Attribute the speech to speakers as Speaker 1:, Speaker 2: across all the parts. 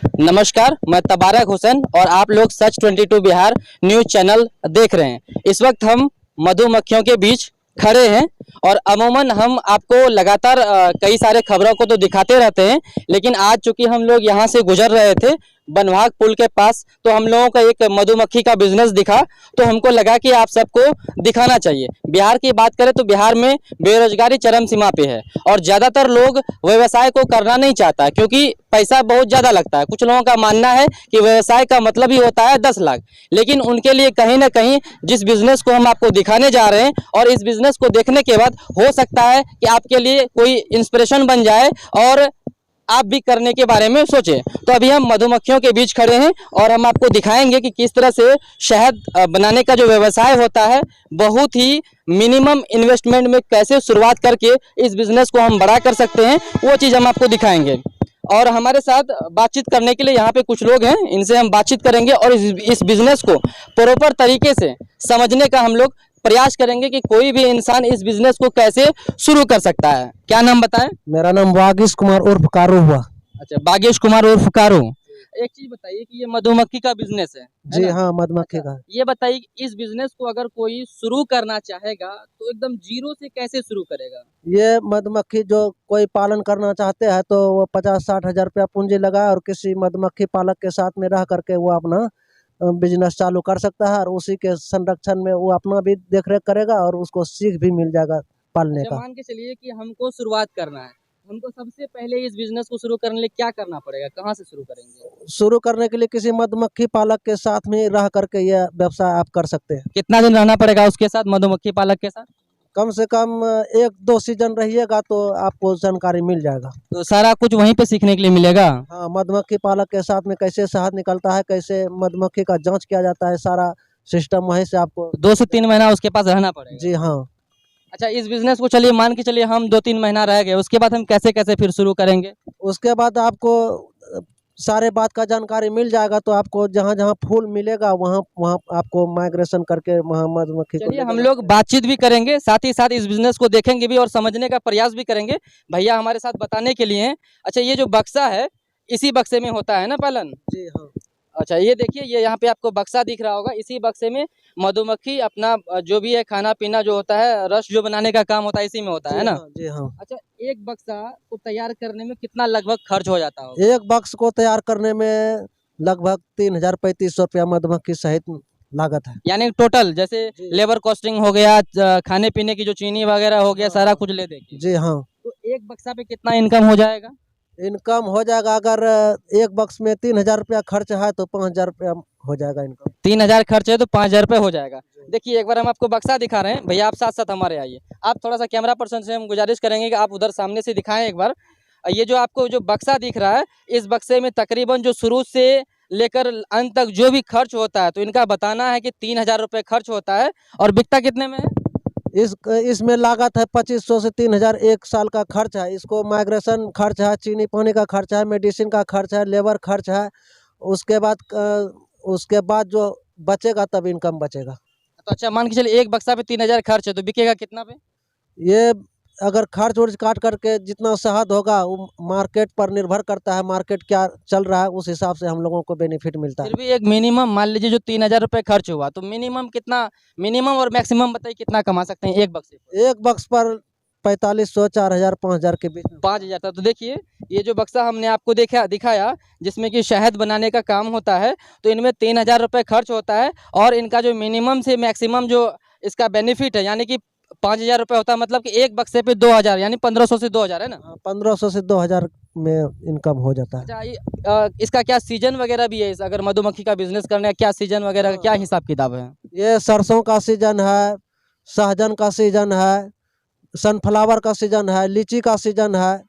Speaker 1: नमस्कार, मैं तबारक हुसैन और आप लोग सच 22 बिहार न्यूज चैनल देख रहे हैं। इस वक्त हम मधुमक्खियों के बीच खड़े हैं और अमूमन हम आपको लगातार कई सारे खबरों को तो दिखाते रहते हैं, लेकिन आज चूंकि हम लोग यहाँ से गुजर रहे थे बनवाग पुल के पास, तो हम लोगों का एक मधुमक्खी का बिजनेस दिखा, तो हमको लगा कि आप सबको दिखाना चाहिए। बिहार की बात करें तो बिहार में बेरोजगारी चरम सीमा पे है और ज़्यादातर लोग व्यवसाय को करना नहीं चाहता क्योंकि पैसा बहुत ज़्यादा लगता है। कुछ लोगों का मानना है कि व्यवसाय का मतलब ही होता है 10 लाख, लेकिन उनके लिए कहीं ना कहीं जिस बिजनेस को हम आपको दिखाने जा रहे हैं और इस बिजनेस को देखने के बाद हो सकता है कि आपके लिए कोई इंस्पिरेशन बन जाए और आप भी करने के बारे में सोचें। तो अभी हम मधुमक्खियों के बीच खड़े हैं और हम आपको दिखाएंगे कि किस तरह से शहद बनाने का जो व्यवसाय होता है बहुत ही मिनिमम इन्वेस्टमेंट में कैसे शुरुआत करके इस बिजनेस को हम बड़ा कर सकते हैं, वो चीज़ हम आपको दिखाएंगे। और हमारे साथ बातचीत करने के लिए यहाँ पे कुछ लोग हैं, इनसे हम बातचीत करेंगे और इस बिजनेस को प्रॉपर तरीके से समझने का हम लोग प्रयास करेंगे कि कोई भी इंसान इस बिजनेस को कैसे शुरू कर सकता है। क्या नाम बताएं?
Speaker 2: मेरा नाम वागीश कुमार उर्फ कारू हुआ।
Speaker 1: अच्छा, बागेश कुमार उर्फ कारू। एक चीज बताइए कि ये मधुमक्खी का बिजनेस है
Speaker 2: जी
Speaker 1: ना?
Speaker 2: हाँ, मधुमक्खी
Speaker 1: अच्छा,
Speaker 2: का।
Speaker 1: ये बताइए कि इस बिजनेस को अगर कोई शुरू करना चाहेगा तो एकदम जीरो से कैसे शुरू करेगा?
Speaker 2: ये मधुमक्खी जो कोई पालन करना चाहते हैं तो वो 50-60 हजार रुपया पूंजी लगाए और किसी मधुमक्खी पालक के साथ में रह करके वो अपना बिजनेस चालू कर सकता है और उसी के संरक्षण में वो अपना भी देख रेख करेगा और उसको सीख भी मिल जाएगा पालने
Speaker 1: अच्छा,
Speaker 2: का।
Speaker 1: मान के चलिए कि हमको शुरुआत करना है, हमको सबसे पहले इस बिजनेस को शुरू करने के लिए क्या करना पड़ेगा, कहाँ से शुरू करेंगे?
Speaker 2: शुरू करने के लिए किसी मधुमक्खी पालक के साथ में रह करके यह व्यवसाय आप कर सकते हैं।
Speaker 1: कितना दिन रहना पड़ेगा उसके साथ, मधुमक्खी पालक के साथ?
Speaker 2: कम से कम 1-2 सीजन रहिएगा तो आपको जानकारी मिल जाएगा।
Speaker 1: तो सारा कुछ वहीं पे सीखने के लिए मिलेगा?
Speaker 2: हाँ, मधुमक्खी पालक के साथ में कैसे शहद निकलता है, कैसे मधुमक्खी का जांच किया जाता है, सारा सिस्टम वहीं से आपको।
Speaker 1: 2 से 3 महीना उसके पास रहना पड़ेगा?
Speaker 2: जी हाँ।
Speaker 1: अच्छा, इस बिजनेस को चलिए मान के चलिए हम 2-3 महीना रह गए, उसके बाद हम कैसे कैसे फिर शुरू करेंगे?
Speaker 2: उसके बाद आपको सारे बात का जानकारी मिल जाएगा तो आपको जहाँ जहाँ फूल मिलेगा वहाँ वहाँ आपको माइग्रेशन करके वहाँ मधुमक्खी को
Speaker 1: चलिए
Speaker 2: ले
Speaker 1: हम
Speaker 2: जाना
Speaker 1: लोग
Speaker 2: पड़ेगा।
Speaker 1: बातचीत भी करेंगे, साथ ही साथ इस बिजनेस को देखेंगे भी और समझने का प्रयास भी करेंगे। भैया हमारे साथ बताने के लिए हैं। अच्छा, ये जो बक्सा है इसी बक्से में होता है ना पालन?
Speaker 2: जी हाँ।
Speaker 1: अच्छा, ये देखिए, ये यहाँ पे आपको बक्सा दिख रहा होगा, इसी बक्से में मधुमक्खी अपना जो भी है खाना पीना जो होता है, रस जो बनाने का काम होता है इसी में होता
Speaker 2: जी
Speaker 1: है ना?
Speaker 2: हाँ, जी हाँ।
Speaker 1: अच्छा, एक बक्सा को तैयार करने में कितना लगभग खर्च हो जाता होगा?
Speaker 2: एक बक्स को तैयार करने में लगभग 3,000-3,500 रुपया मधुमक्खी सहित लागत है।
Speaker 1: यानी टोटल जैसे
Speaker 2: जी।
Speaker 1: लेबर कॉस्टिंग हो गया, खाने पीने की जो चीनी वगैरह हो गया,
Speaker 2: हाँ,
Speaker 1: सारा
Speaker 2: हाँ।
Speaker 1: कुछ ले देके,
Speaker 2: जी हाँ।
Speaker 1: तो एक बक्सा पे कितना इनकम हो जाएगा?
Speaker 2: इनकम हो जाएगा अगर एक बक्स में 3,000 रुपया खर्च है तो 5,000 रुपया हो जाएगा इनकम।
Speaker 1: 3,000 खर्च है तो 5,000 रुपये हो जाएगा।
Speaker 2: जी।
Speaker 1: देखिए, एक बार हम आपको बक्सा दिखा रहे हैं, भैया आप साथ साथ हमारे आइए। आप थोड़ा सा कैमरा पर्सन से हम गुजारिश करेंगे कि आप उधर सामने से दिखाएं एक बार। ये जो आपको जो बक्सा दिख रहा है, इस बक्से में तकरीबन जो शुरू से लेकर अंत तक जो भी खर्च होता है, तो इनका बताना है कि 3,000 रुपये खर्च होता है और बिकता कितने में है?
Speaker 2: इसमें लागत है 2,500 से 3,000 एक साल का खर्च है। इसको माइग्रेशन खर्च है, चीनी पानी का खर्च है, मेडिसिन का खर्च है, लेबर खर्च है। उसके बाद जो बचेगा तब इनकम बचेगा।
Speaker 1: तो अच्छा, मान के चलिए एक बक्सा पे 3,000 खर्च है तो बिकेगा कितना पे?
Speaker 2: ये अगर खर्च वर्च काट करके जितना शहद होगा वो मार्केट पर निर्भर करता है, मार्केट क्या चल रहा है उस हिसाब से हम लोगों को बेनिफिट मिलता है।
Speaker 1: फिर भी एक मिनिमम मान लीजिए जो 3,000 रुपये खर्च हुआ, तो मिनिमम कितना, मिनिमम और मैक्सिमम बताइए कितना कमा सकते हैं एक बक्से पर?
Speaker 2: एक बक्स पर 4,500, 4,000, 5,000 के बीच में।
Speaker 1: 5,000 था। तो देखिए, ये जो बक्सा हमने आपको दिखाया जिसमें कि शहद बनाने का काम होता है, तो इनमें 3,000 रुपये खर्च होता है और इनका जो मिनिमम से मैक्सिमम जो इसका बेनिफिट है यानी कि 5,000 रुपये होता है, मतलब कि एक बक्से पे 2,000 यानी 1,500 से 2,000 है ना?
Speaker 2: 1,500 से 2,000 में इनकम हो जाता है।
Speaker 1: अच्छा, इसका क्या सीजन वगैरह भी है? अगर मधुमक्खी का बिजनेस करना है, क्या सीजन वगैरह का क्या हिसाब किताब है?
Speaker 2: ये सरसों का सीजन है, सहजन का सीजन है, सनफ्लावर का सीजन है, लीची का सीजन है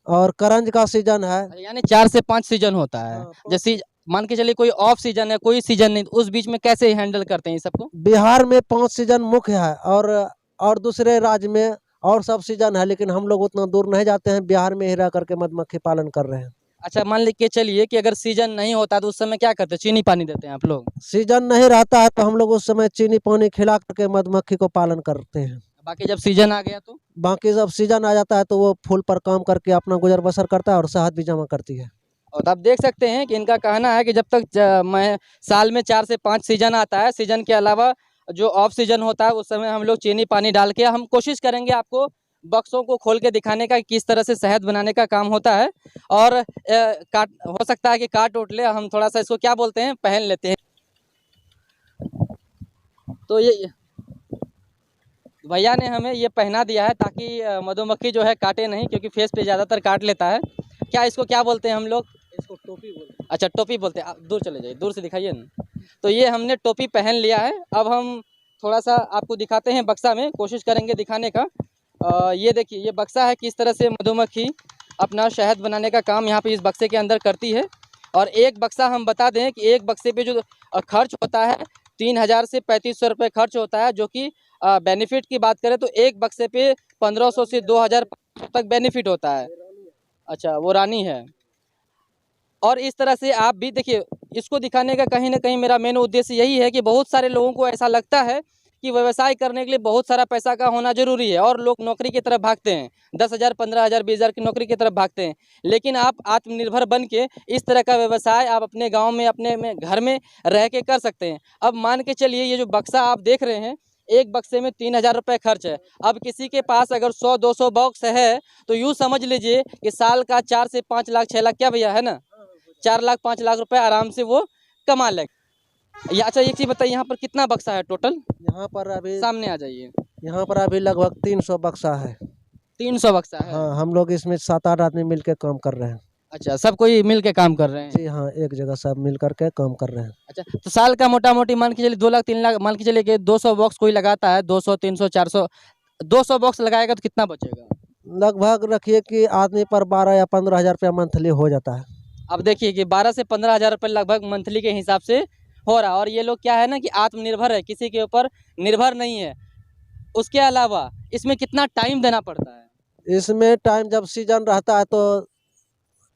Speaker 2: और करंज का सीजन है।
Speaker 1: यानी 4 से 5 सीजन होता है।
Speaker 2: हाँ,
Speaker 1: जैसे मान के चलिए कोई ऑफ सीजन है, कोई सीजन नहीं, तो उस बीच में कैसे हैंडल करते हैं ये सबको?
Speaker 2: बिहार में 5 सीजन मुख्य है और दूसरे राज्य में और सब सीजन है, लेकिन हम लोग उतना दूर नहीं जाते हैं, बिहार में ही रह करके मधुमक्खी पालन कर रहे हैं।
Speaker 1: अच्छा, मान के चलिए कि अगर सीजन नहीं होता तो उस समय क्या करते हैं? चीनी पानी देते हैं आप लोग?
Speaker 2: सीजन नहीं रहता है तो हम लोग उस समय चीनी पानी खिला करके मधुमक्खी को पालन करते हैं।
Speaker 1: बाकी जब सीजन आ गया तो?
Speaker 2: बाकी जब सीजन आ जाता है तो वो फूल पर काम करके अपना गुजर बसर करता है और शहद भी जमा करती है।
Speaker 1: और आप देख सकते हैं कि इनका कहना है कि जब तक मैं साल में 4 से 5 सीजन आता है, सीजन के अलावा जो ऑफ सीजन होता है उस समय हम लोग चीनी पानी डाल के हम कोशिश करेंगे आपको बक्सों को खोल के दिखाने का किस तरह से शहद बनाने का काम होता है। और काट हो सकता है कि काट उठ ले, हम थोड़ा सा इसको क्या बोलते हैं पहन लेते हैं। तो ये भैया ने हमें ये पहना दिया है ताकि मधुमक्खी जो है काटे नहीं, क्योंकि फेस पे ज़्यादातर काट लेता है। क्या इसको क्या बोलते हैं हम लोग?
Speaker 2: इसको टोपी बोलते हैं।
Speaker 1: अच्छा टोपी बोलते हैं। आप दूर चले जाइए, दूर से दिखाइए ना। तो ये हमने टोपी पहन लिया है। अब हम थोड़ा सा आपको दिखाते हैं बक्सा में, कोशिश करेंगे दिखाने का। ये देखिए ये बक्सा है, किस तरह से मधुमक्खी अपना शहद बनाने का काम यहाँ पे इस बक्से के अंदर करती है। और एक बक्सा हम बता दें कि एक बक्से पे जो खर्च होता है 3000 से 3500 रुपये खर्च होता है, जो कि बेनिफिट की बात करें तो एक बक्से पे 1500 से 2000 तक बेनिफिट होता है। अच्छा वो रानी है। और इस तरह से आप भी देखिए, इसको दिखाने का कहीं ना कहीं मेरा मेन उद्देश्य यही है कि बहुत सारे लोगों को ऐसा लगता है कि व्यवसाय करने के लिए बहुत सारा पैसा का होना जरूरी है और लोग नौकरी की तरफ भागते हैं, 10,000 15,000 20,000 की नौकरी की तरफ भागते हैं। लेकिन आप आत्मनिर्भर बन के इस तरह का व्यवसाय आप अपने गांव में अपने में घर में रह के कर सकते हैं। अब मान के चलिए ये जो बक्सा आप देख रहे हैं, एक बक्से में 3000 रुपये खर्च है। अब किसी के पास अगर 100-200 बॉक्स है तो यूँ समझ लीजिए कि साल का 4 से 5 लाख 6 लाख, क्या भैया है ना, 4 लाख 5 लाख रुपए आराम से वो कमा लेगा। या अच्छा एक चीज़ बताइए, यहाँ पर कितना बक्सा है टोटल?
Speaker 2: यहाँ पर अभी
Speaker 1: सामने आ जाइए।
Speaker 2: यहाँ पर अभी लगभग 300 बक्सा है।
Speaker 1: 300 बक्सा है।
Speaker 2: हाँ, हम लोग इसमें 7-8 आदमी मिल के काम कर रहे हैं।
Speaker 1: अच्छा सब कोई मिल के काम कर रहे हैं।
Speaker 2: जी हाँ, एक जगह सब मिल करके काम कर रहे हैं।
Speaker 1: अच्छा तो साल का मोटा मोटी मान के चलिए 2 लाख 3 लाख, मान के चलिए कि 200 बॉक्स कोई लगाता है, 200 300 400, 200 बॉक्स लगाएगा तो कितना बचेगा?
Speaker 2: लगभग रखिए कि आदमी पर 12 या 15 हजार रुपया मंथली हो जाता है।
Speaker 1: अब देखिए कि 12 से 15,000 रुपये लगभग मंथली के हिसाब से हो रहा है। और ये लोग क्या है ना कि आत्मनिर्भर है, किसी के ऊपर निर्भर नहीं है। उसके अलावा इसमें कितना टाइम देना पड़ता है?
Speaker 2: इसमें टाइम जब सीजन रहता है तो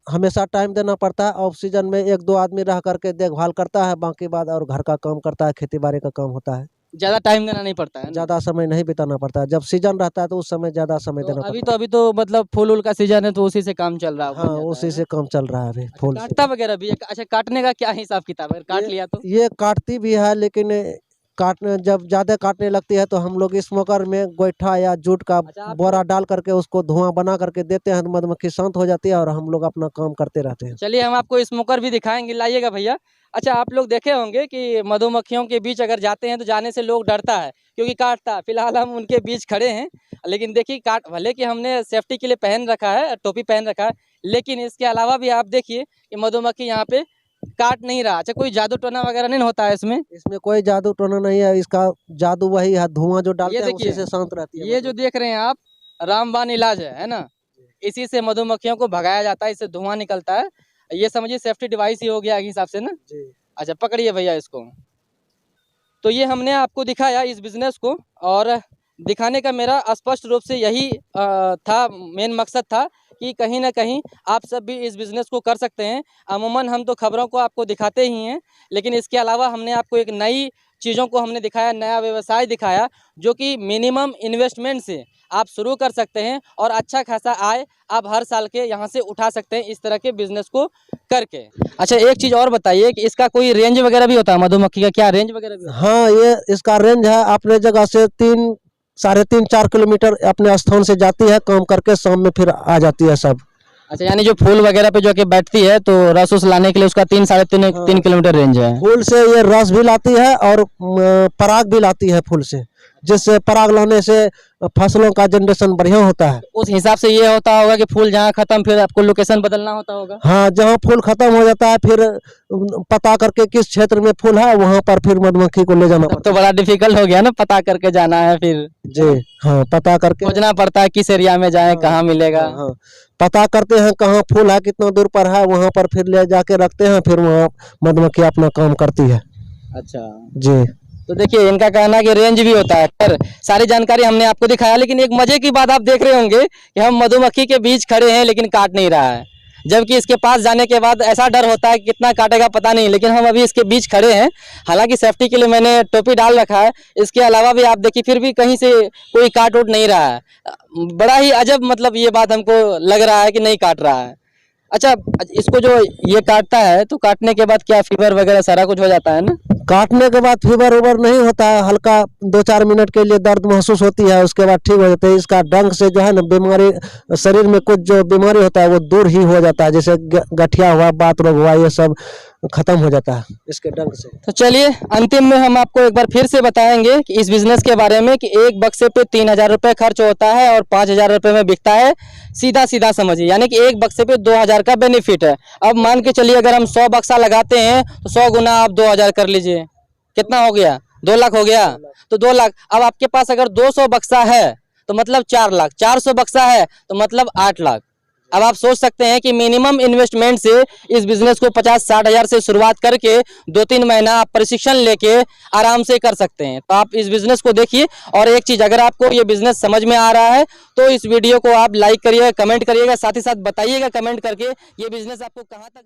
Speaker 2: हमेशा टाइम देना पड़ता है। ऑफ सीजन में 1-2 आदमी रह करके देखभाल करता है, बाकी बाद और घर का काम करता है, खेती बाड़ी का काम होता है।
Speaker 1: ज़्यादा टाइम देना नहीं पड़ता है ना?
Speaker 2: ज़्यादा समय नहीं बिताना पड़ता है। जब सीजन रहता है तो उस समय ज़्यादा समय देना पड़ता है।
Speaker 1: अभी तो मतलब फूल उल का सीजन है तो उसी से काम चल रहा
Speaker 2: हाँ, उसी से काम चल रहा है अभी फूल से।
Speaker 1: काटता वगैरह भी है? अच्छा काटने का क्या हिसाब किताब है, काट लिया तो?
Speaker 2: ये काटती भी है, लेकिन काटने जब ज़्यादा काटने लगती है तो हम लोग स्मोकर में गोईठा या जूट का बोरा डाल करके उसको धुआं बना करके देते हैं, तो मधुमक्खी शांत हो जाती है और हम लोग अपना काम करते रहते हैं।
Speaker 1: चलिए हम आपको स्मोकर भी दिखाएंगे, लाइएगा भैया। अच्छा आप लोग देखे होंगे कि मधुमक्खियों के बीच अगर जाते हैं तो जाने से लोग डरता है क्योंकि काटता है। फिलहाल हम उनके बीच खड़े हैं, लेकिन देखिए काट भले कि हमने सेफ्टी के लिए पहन रखा है, टोपी पहन रखा है, लेकिन इसके अलावा भी आप देखिए कि मधुमक्खी यहाँ पे काट नहीं रहा। अच्छा कोई जादू टोना वगैरह नहीं होता है इसमें?
Speaker 2: इसमें कोई जादू टोना नहीं है। इसका जादू वही है, धुआं जो डालते
Speaker 1: ये
Speaker 2: हैं उसी
Speaker 1: देखिए,
Speaker 2: से शांत रहती है।
Speaker 1: ये जो देख रहे हैं आप रामबाण इलाज है ना, इसी से मधुमक्खियों को भगाया जाता है, इससे धुआं निकलता है। ये समझिए सेफ्टी डिवाइस ही हो गया एक हिसाब से ना।
Speaker 2: जी।
Speaker 1: अच्छा पकड़िए भैया इसको। तो ये हमने आपको दिखाया इस बिज़नेस को, और दिखाने का मेरा स्पष्ट रूप से यही था, मेन मकसद था कि कहीं ना कहीं आप सब भी इस बिज़नेस को कर सकते हैं। अमूमन हम तो खबरों को आपको दिखाते ही हैं, लेकिन इसके अलावा हमने आपको एक नई चीज़ों को हमने दिखाया, नया व्यवसाय दिखाया जो कि मिनिमम इन्वेस्टमेंट से आप शुरू कर सकते हैं और अच्छा खासा आय आप हर साल के यहाँ से उठा सकते हैं इस तरह के बिज़नेस को करके। अच्छा एक चीज़ और बताइए कि इसका कोई रेंज वगैरह भी होता है मधुमक्खी का, क्या रेंज वगैरह भी होता है?
Speaker 2: हाँ, ये इसका रेंज है अपने जगह से 3 साढ़े 3-4 किलोमीटर अपने स्थान से जाती है, काम करके शाम में फिर आ जाती है सब।
Speaker 1: अच्छा यानी जो फूल वगैरह पे जो कि बैठती है तो रस उस लाने के लिए उसका 3 साढ़े 3 किलोमीटर रेंज है।
Speaker 2: फूल से ये रस भी लाती है और पराग भी लाती है फूल से, जिससे पराग लाने से फसलों का जनरेशन बढ़िया होता है।
Speaker 1: उस हिसाब से ये होता होगा कि फूल जहाँ खत्म फिर आपको लोकेशन बदलना होता होगा।
Speaker 2: हाँ, जहाँ फूल खत्म हो जाता है फिर पता करके किस क्षेत्र में फूल है वहाँ पर फिर मधुमक्खी को ले जाना पड़ता
Speaker 1: तो बड़ा डिफिकल्ट हो गया ना, पता करके जाना है फिर।
Speaker 2: है। जी हाँ, पता करके
Speaker 1: खोजना पड़ता है किस एरिया में जाए, कहाँ मिलेगा।
Speaker 2: हाँ, पता करते हैं कहाँ फूल है, कितना दूर पर है, वहाँ पर फिर ले जाके रखते हैं, फिर वहाँ मधुमक्खी अपना काम करती है।
Speaker 1: अच्छा
Speaker 2: जी।
Speaker 1: तो देखिए इनका कहना है कि रेंज भी होता है। खैर सारी जानकारी हमने आपको दिखाया, लेकिन एक मजे की बात आप देख रहे होंगे कि हम मधुमक्खी के बीच खड़े हैं लेकिन काट नहीं रहा है, जबकि इसके पास जाने के बाद ऐसा डर होता है कि कितना काटेगा पता नहीं, लेकिन हम अभी इसके बीच खड़े हैं। हालांकि सेफ्टी के लिए मैंने टोपी डाल रखा है, इसके अलावा भी आप देखिए फिर भी कहीं से कोई काट उठ नहीं रहा है। बड़ा ही अजब मतलब ये बात हमको लग रहा है कि नहीं काट रहा है। अच्छा, इसको जो ये काटता है तो काटने के बाद क्या फीवर वगैरह सारा कुछ हो जाता है ना?
Speaker 2: काटने के बाद फीवर उबर नहीं होता है, हल्का 2-4 मिनट के लिए दर्द महसूस होती है, उसके बाद ठीक हो जाता है। इसका डंक से जो है ना बीमारी, शरीर में कुछ जो बीमारी होता है वो दूर ही हो जाता है, जैसे गठिया हुआ, बात रोग हुआ, ये सब खत्म हो जाता है इसके डंक से।
Speaker 1: तो चलिए अंतिम में हम आपको एक बार फिर से बताएंगे कि इस बिजनेस के बारे में कि एक बक्से पे 3,000 रुपये खर्च होता है और 5,000 रुपये में बिकता है। सीधा सीधा समझिए, यानी कि एक बक्से पे 2,000 का बेनिफिट है। अब मान के चलिए अगर हम 100 बक्सा लगाते हैं तो 100 गुना आप 2,000 कर लीजिए, कितना हो गया? 2 लाख हो गया। तो 2 लाख, अब आपके पास अगर 200 बक्सा है तो मतलब 4 लाख, 400 बक्सा है तो मतलब 8 लाख। अब आप सोच सकते हैं कि मिनिमम इन्वेस्टमेंट से इस बिजनेस को 50-60 हजार से शुरुआत करके 2-3 महीना आप प्रशिक्षण लेके आराम से कर सकते हैं। तो आप इस बिजनेस को देखिए। और एक चीज, अगर आपको ये बिजनेस समझ में आ रहा है तो इस वीडियो को आप लाइक करिएगा, कमेंट करिएगा, साथ ही साथ बताइएगा कमेंट करके ये बिजनेस आपको कहाँ तक